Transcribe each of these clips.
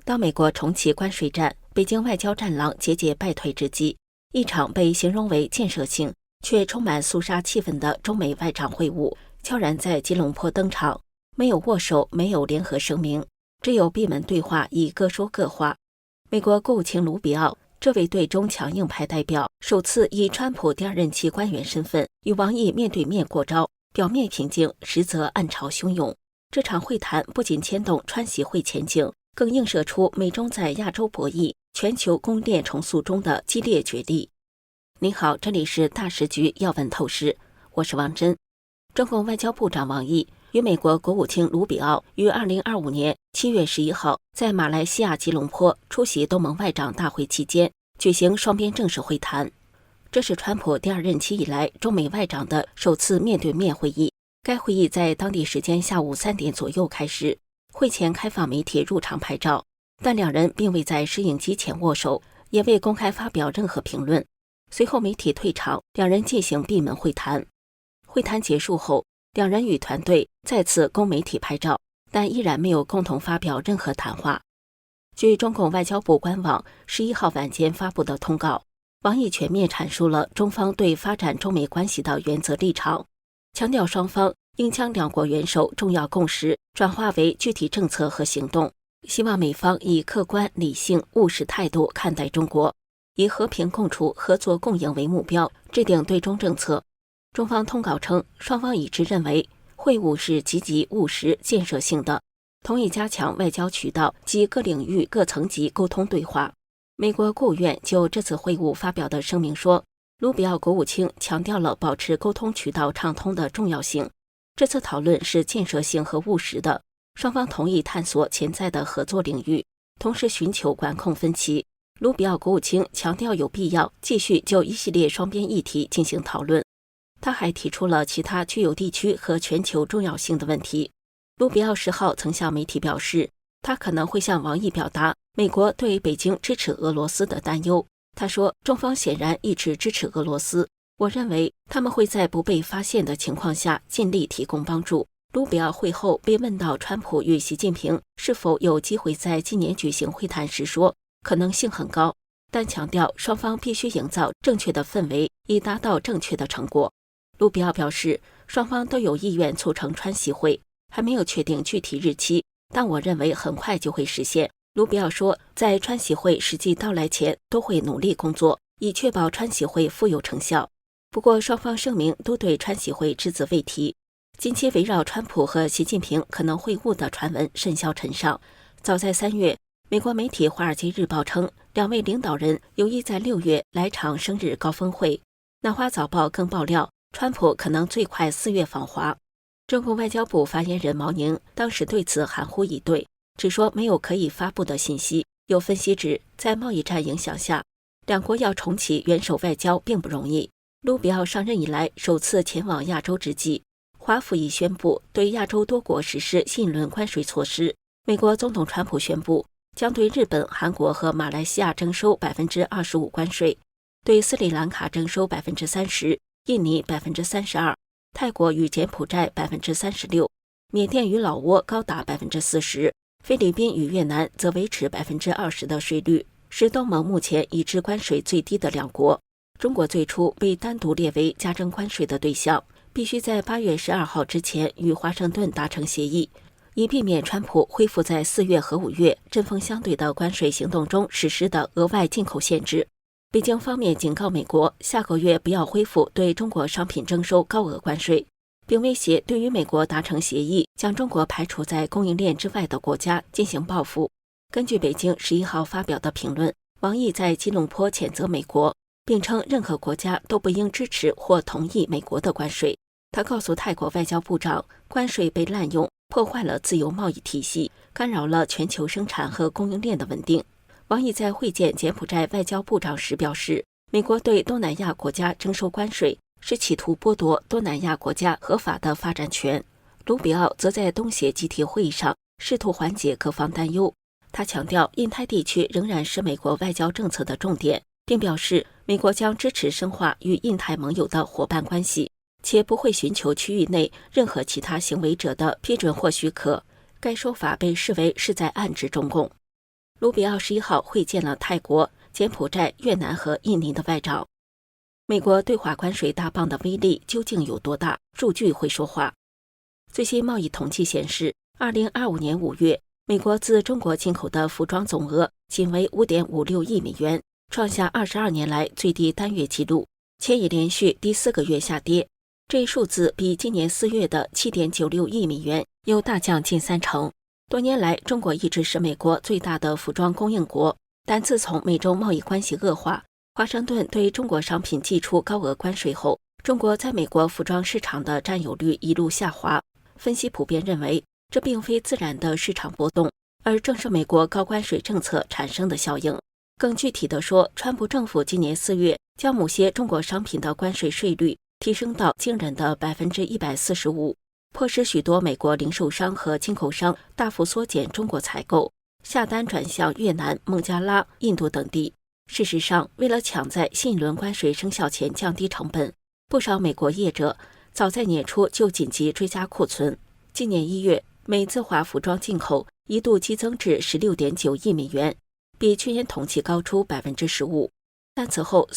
当美国重启关税战，北京外交战狼节节败退之际，一场被形容为建设性却充满肃杀气氛的中美外长会晤悄然在吉隆坡登场。没有握手，没有联合声明，只有闭门对话，以各说各话。美国国务卿卢比奥这位对中强硬派代表，首次以川普第二任期官员身份与王毅面对面过招，表面平静，实则暗潮汹涌。这场会谈不仅牵动川习会前景，更映射出美中在亚洲博弈、全球供应链重塑中的激烈角力。您好，这里是大时局要闻透视，我是王真。中共外交部长王毅与美国国务卿卢比奥于2025年7月11号在马来西亚吉隆坡出席东盟外长大会期间举行双边正式会谈。这是川普第二任期以来中美外长的首次面对面会议。该会议在当地时间下午3点左右开始，会前开放媒体入场拍照，但两人并未在摄影机前握手，也未公开发表任何评论。随后媒体退场，两人进行闭门会谈。会谈结束后，两人与团队再次供媒体拍照，但依然没有共同发表任何谈话。据中共外交部官网11号晚间发布的通告，王毅全面阐述了中方对发展中美关系的原则立场，强调双方应将两国元首重要共识转化为具体政策和行动，希望美方以客观、理性、务实态度看待中国，以和平共处、合作共赢为目标，制定对中政策。中方通告称，双方一致认为会晤是积极、务实、建设性的，同意加强外交渠道及各领域各层级沟通对话。美国国务院就这次会晤发表的声明说，卢比奥国务卿强调了保持沟通渠道畅通的重要性。这次讨论是建设性和务实的，双方同意探索潜在的合作领域，同时寻求管控分歧。卢比奥国务卿强调有必要继续就一系列双边议题进行讨论。他还提出了其他具有地区和全球重要性的问题。卢比奥10号曾向媒体表示，他可能会向王毅表达美国对北京支持俄罗斯的担忧。他说，中方显然一直支持俄罗斯，我认为他们会在不被发现的情况下尽力提供帮助。卢比奥会后被问到川普与习近平是否有机会在今年举行会谈时说，可能性很高，但强调双方必须营造正确的氛围，以达到正确的成果。卢比奥表示，双方都有意愿促成川习会，还没有确定具体日期，但我认为很快就会实现。卢比奥说，在川习会实际到来前都会努力工作，以确保川习会富有成效。不过双方声明都对川习会只字未提。近期围绕川普和习近平可能会晤的传闻甚嚣尘上。早在3月，美国媒体《华尔街日报》称，两位领导人有意在6月来场生日高峰会。南华早报更爆料，川普可能最快4月访华。中共外交部发言人毛宁当时对此含糊以对，只说没有可以发布的信息。有分析指，在贸易战影响下，两国要重启元首外交并不容易。卢比奥上任以来首次前往亚洲之际，华府已宣布对亚洲多国实施新一轮关税措施。美国总统川普宣布将对日本、韩国和马来西亚征收25%关税，对斯里兰卡征收30%，印尼32%，泰国与柬埔寨36%，缅甸与老挝高达40%，菲律宾与越南则维持20%的税率，是东盟目前已知关税最低的两国。中国最初被单独列为加征关税的对象，必须在8月12号之前与华盛顿达成协议，以避免川普恢复在4月和5月针锋相对的关税行动中实施的额外进口限制。北京方面警告美国，下个月不要恢复对中国商品征收高额关税，并威胁对于美国达成协议将中国排除在供应链之外的国家进行报复。根据北京11号发表的评论，王毅在吉隆坡谴责美国，并称任何国家都不应支持或同意美国的关税。他告诉泰国外交部长，关税被滥用，破坏了自由贸易体系，干扰了全球生产和供应链的稳定。王毅在会见柬埔寨外交部长时表示，美国对东南亚国家征收关税是企图剥夺东南亚国家合法的发展权。卢比奥则在东协集体会议上试图缓解各方担忧。他强调，印太地区仍然是美国外交政策的重点，并表示美国将支持深化与印太盟友的伙伴关系，且不会寻求区域内任何其他行为者的批准或许可。该说法被视为是在暗指中共。卢比奥11号会见了泰国、柬埔寨、越南和印尼的外长。美国对华关税大棒的威力究竟有多大？数据会说话。最新贸易统计显示，2025年5月，美国自中国进口的服装总额仅为5.56亿美元，创下22年来最低单月纪录，且已连续第4个月下跌。这一数字比今年4月的7.96亿美元又大降近30%。多年来，中国一直是美国最大的服装供应国，但自从美中贸易关系恶化，华盛顿对中国商品寄出高额关税后，中国在美国服装市场的占有率一路下滑。分析普遍认为，这并非自然的市场波动，而正是美国高关税政策产生的效应。更具体地说，川普政府今年4月将某些中国商品的关税税率提升到惊人的145%，迫使许多美国零售商和进口商大幅缩减中国采购，下单转向越南、孟加拉、印度等地。事实上，为了抢在新一轮关税生效前降低成本，不少美国业者早在年初就紧急追加库存。今年1月，美自华服装进口一度激增至16.9亿美元，比去年同期高出15%。但此后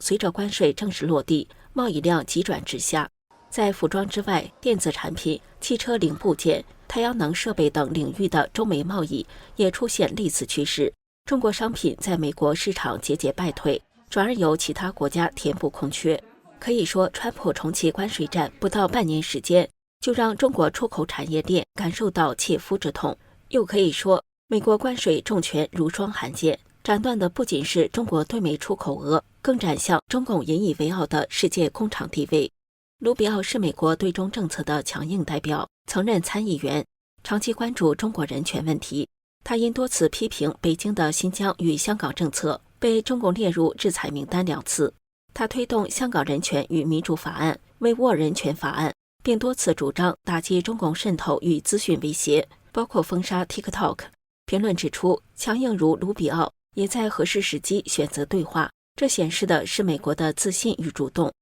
随着关税正式落地，贸易量急转直下。在服装之外，电子产品、汽车零部件、太阳能设备等领域的中美贸易也出现类似趋势。中国商品在美国市场节节败退，转而由其他国家填补空缺。可以说，川普重启关税战不到半年时间，就让中国出口产业链感受到切肤之痛。又可以说，美国关税重拳如霜寒剑，斩断的不仅是中国对美出口额，更斩向中共引以为傲的世界工厂地位。卢比奥是美国对中政策的强硬代表，曾任参议员，长期关注中国人权问题。他因多次批评北京的新疆与香港政策，被中共列入制裁名单2次。他推动香港人权与民主法案、维吾尔人权法案，并多次主张打击中共渗透与资讯威胁，包括封杀 TikTok。评论指出，强硬如卢比奥也在合适时机选择对话，这显示的是美国的自信与主动。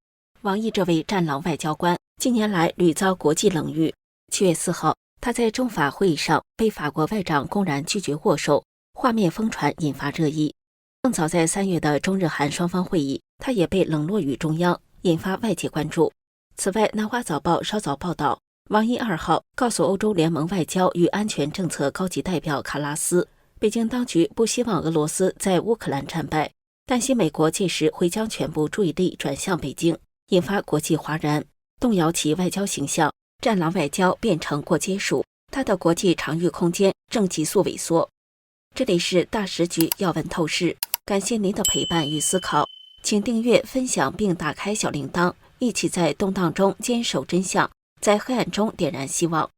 王毅这位战狼外交官近年来屡遭国际冷遇。7月4号，他在中法会议上被法国外长公然拒绝握手，画面疯传引发热议。更早在3月的中日韩双方会议，他也被冷落于中央，引发外界关注。此外，南华早报稍早报道，王毅2号告诉欧洲联盟外交与安全政策高级代表卡拉斯，北京当局不希望俄罗斯在乌克兰战败，担心美国届时会将全部注意力转向北京，引发国际哗然，动摇其外交形象，战狼外交变成过街术，他的国际场域空间正急速萎缩。这里是大时局要闻透视，感谢您的陪伴与思考，请订阅、分享并打开小铃铛，一起在动荡中坚守真相，在黑暗中点燃希望。